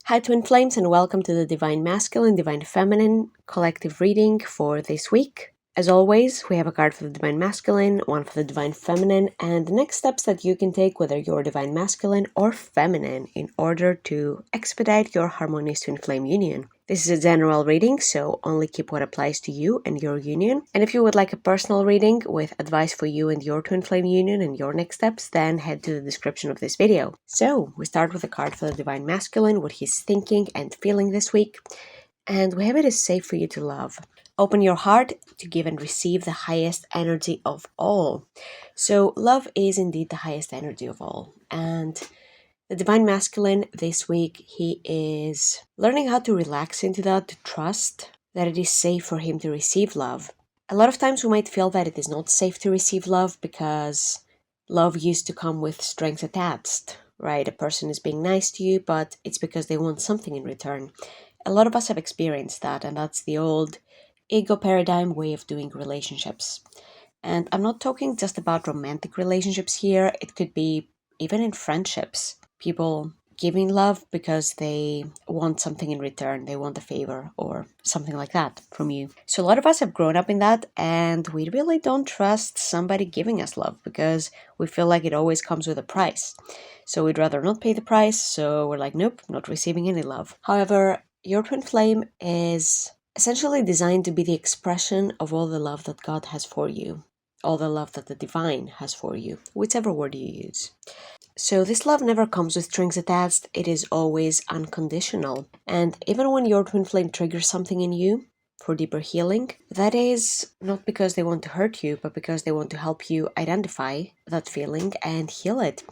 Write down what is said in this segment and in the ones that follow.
Hi, Twin Flames, and welcome to the Divine Masculine, Divine Feminine collective reading for this week. As always, we have a card for the Divine Masculine, one for the Divine Feminine, and the next steps that you can take, whether you're Divine Masculine or Feminine, in order to expedite your harmonious Twin Flame union. This is a general reading, so only keep what applies to you and your union. And if you would like a personal reading with advice for you and your Twin Flame union and your next steps, then head to the description of this video. So, we start with a card for the Divine Masculine, what he's thinking and feeling this week. And we have it is safe for you to love. Open your heart to give and receive the highest energy of all. So, love is indeed the highest energy of all. And the Divine Masculine this week, he is learning how to relax into that, to trust that it is safe for him to receive love. A lot of times we might feel that it is not safe to receive love because love used to come with strings attached, right? A person is being nice to you, but it's because they want something in return. A lot of us have experienced that, and that's the old ego paradigm way of doing relationships. And I'm not talking just about romantic relationships here, it could be even in friendships. People giving love because they want something in return, they want a favor or something like that from you. So a lot of us have grown up in that, and we really don't trust somebody giving us love because we feel like it always comes with a price. So we'd rather not pay the price, so we're like, nope, not receiving any love. However, your twin flame is essentially designed to be the expression of all the love that God has for you, all the love that the divine has for you, whichever word you use. So this love never comes with strings attached, it is always unconditional. And even when your twin flame triggers something in you for deeper healing, that is not because they want to hurt you, but because they want to help you identify that feeling and heal it.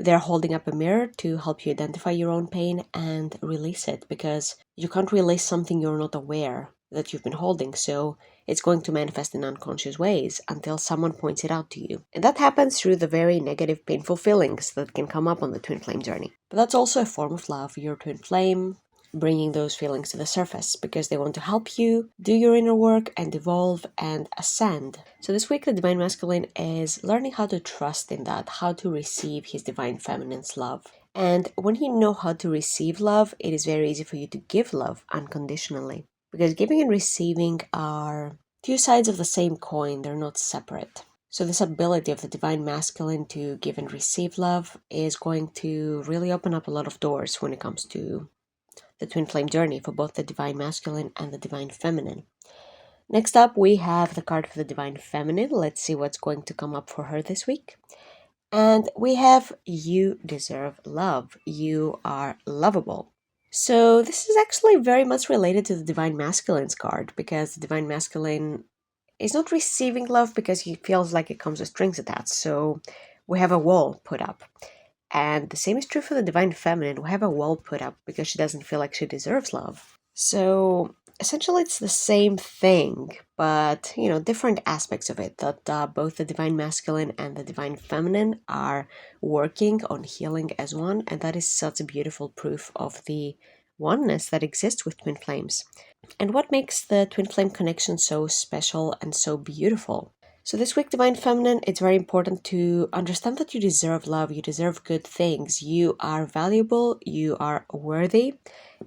They're holding up a mirror to help you identify your own pain and release it, because you can't release something you're not aware that you've been holding, so it's going to manifest in unconscious ways until someone points it out to you. And that happens through the very negative, painful feelings that can come up on the twin flame journey. But that's also a form of love, your twin flame bringing those feelings to the surface because they want to help you do your inner work and evolve and ascend. So this week the Divine Masculine is learning how to trust in that, how to receive his Divine Feminine's love. And when you know how to receive love, it is very easy for you to give love unconditionally. Because giving and receiving are two sides of the same coin, they're not separate. So this ability of the Divine Masculine to give and receive love is going to really open up a lot of doors when it comes to the twin flame journey for both the Divine Masculine and the Divine Feminine. Next up, we have the card for the Divine Feminine. Let's see what's going to come up for her this week. And we have you deserve love. You are lovable. So this is actually very much related to the Divine Masculine's card, because the Divine Masculine is not receiving love because he feels like it comes with strings attached. So we have a wall put up. And the same is true for the Divine Feminine. We have a wall put up because she doesn't feel like she deserves love. So essentially it's the same thing, but different aspects of it, that both the Divine Masculine and the Divine Feminine are working on healing as one, and that is such a beautiful proof of the oneness that exists with twin flames. And what makes the twin flame connection so special and so beautiful? So this week, Divine Feminine, it's very important to understand that you deserve love, you deserve good things, you are valuable, you are worthy,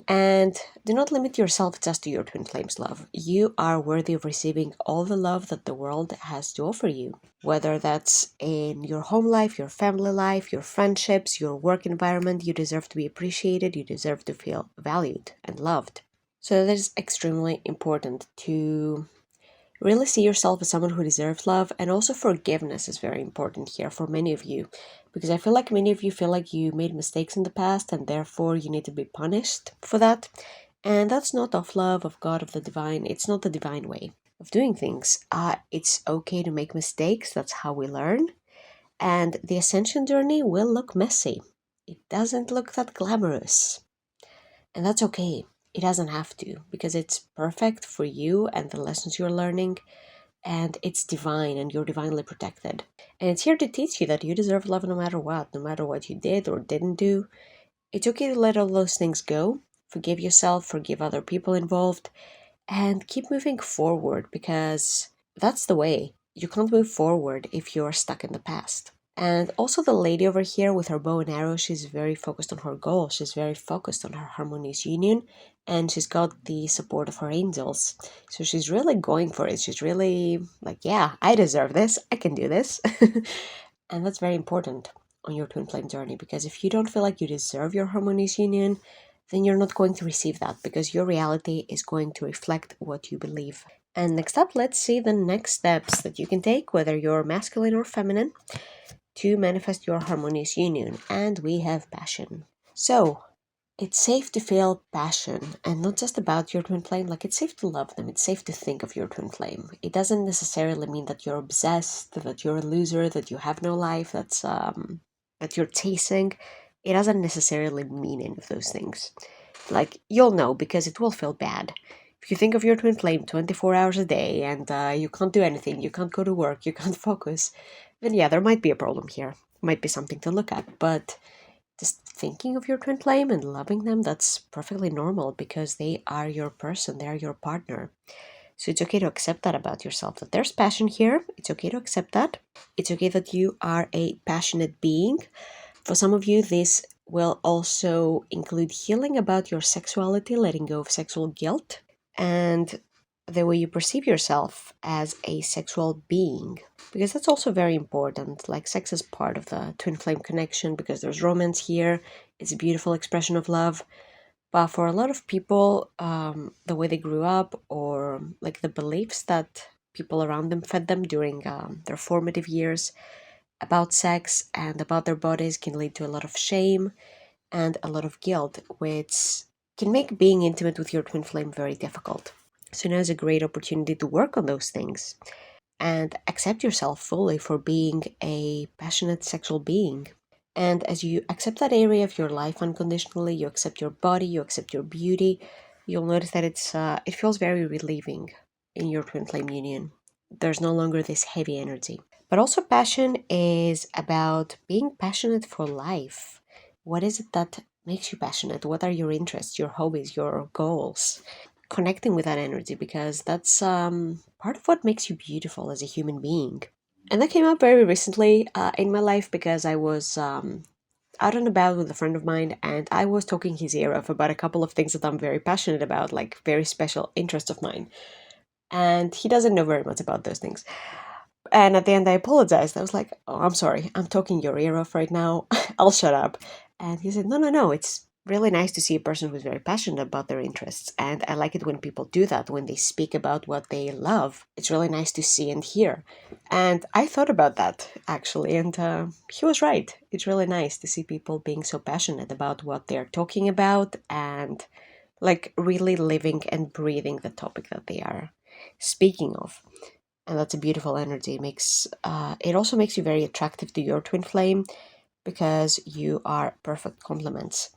and do not limit yourself just to your twin flame's love. You are worthy of receiving all the love that the world has to offer you, whether that's in your home life, your family life, your friendships, your work environment. You deserve to be appreciated, you deserve to feel valued and loved. So that is extremely important to really see yourself as someone who deserves love, and also forgiveness is very important here for many of you, because I feel like many of you feel like you made mistakes in the past and therefore you need to be punished for that. And that's not of love, of God, of the divine. It's not the divine way of doing things. It's okay to make mistakes. That's how we learn. And the ascension journey will look messy. It doesn't look that glamorous. And that's okay. It doesn't have to, because it's perfect for you and the lessons you're learning, and it's divine and you're divinely protected. And it's here to teach you that you deserve love no matter what you did or didn't do. It's okay to let all those things go, forgive yourself, forgive other people involved, and keep moving forward, because that's the way. You can't move forward if you're stuck in the past. And also the lady over here with her bow and arrow, she's very focused on her goal. She's very focused on her harmonious union, and she's got the support of her angels. So she's really going for it. She's really like, yeah, I deserve this. I can do this. And that's very important on your twin flame journey, because if you don't feel like you deserve your harmonious union, then you're not going to receive that, because your reality is going to reflect what you believe. And next up, let's see the next steps that you can take, whether you're masculine or feminine, to manifest your harmonious union. And we have passion. So, it's safe to feel passion, and not just about your twin flame. Like, it's safe to love them. It's safe to think of your twin flame. It doesn't necessarily mean that you're obsessed, that you're a loser, that you have no life, that you're chasing. It doesn't necessarily mean any of those things. Like, you'll know, because it will feel bad. If you think of your twin flame 24 hours a day and you can't do anything, you can't go to work, you can't focus, then yeah, there might be a problem here. Might be something to look at. But just thinking of your twin flame and loving them, that's perfectly normal, because they are your person, they are your partner. So it's okay to accept that about yourself, that there's passion here. It's okay to accept that. It's okay that you are a passionate being. For some of you, this will also include healing about your sexuality, letting go of sexual guilt, and the way you perceive yourself as a sexual being, because that's also very important. Like, sex is part of the twin flame connection, because there's romance here. It's a beautiful expression of love. But for a lot of people, the way they grew up, or like the beliefs that people around them fed them during their formative years about sex and about their bodies, can lead to a lot of shame and a lot of guilt, which can make being intimate with your twin flame very difficult. So now is a great opportunity to work on those things and accept yourself fully for being a passionate sexual being. And as you accept that area of your life unconditionally, you accept your body, you accept your beauty, you'll notice that it feels very relieving in your twin flame union. There's no longer this heavy energy. But also, passion is about being passionate for life. What is it that makes you passionate? What are your interests, your hobbies, your goals? Connecting with that energy, because that's part of what makes you beautiful as a human being. And that came up very recently in my life, because I was out and about with a friend of mine, and I was talking his ear off about a couple of things that I'm very passionate about, like very special interests of mine. And he doesn't know very much about those things. And at the end, I apologized. I was like, "Oh, I'm sorry. I'm talking your ear off right now. I'll shut up." And he said, "No, no, no. It's really nice to see a person who's very passionate about their interests. And I like it when people do that, when they speak about what they love. It's really nice to see and hear." And I thought about that, actually. And he was right. It's really nice to see people being so passionate about what they're talking about, and like really living and breathing the topic that they are speaking of. And that's a beautiful energy. It also makes you very attractive to your twin flame, because you are perfect complements.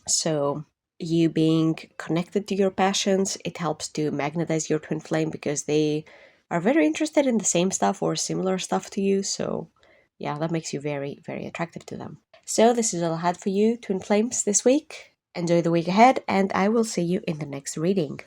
So you being connected to your passions, it helps to magnetize your twin flame, because they are very interested in the same stuff or similar stuff to you. So yeah, that makes you very, very attractive to them. So this is all I had for you, twin flames, this week. Enjoy the week ahead, and I will see you in the next reading.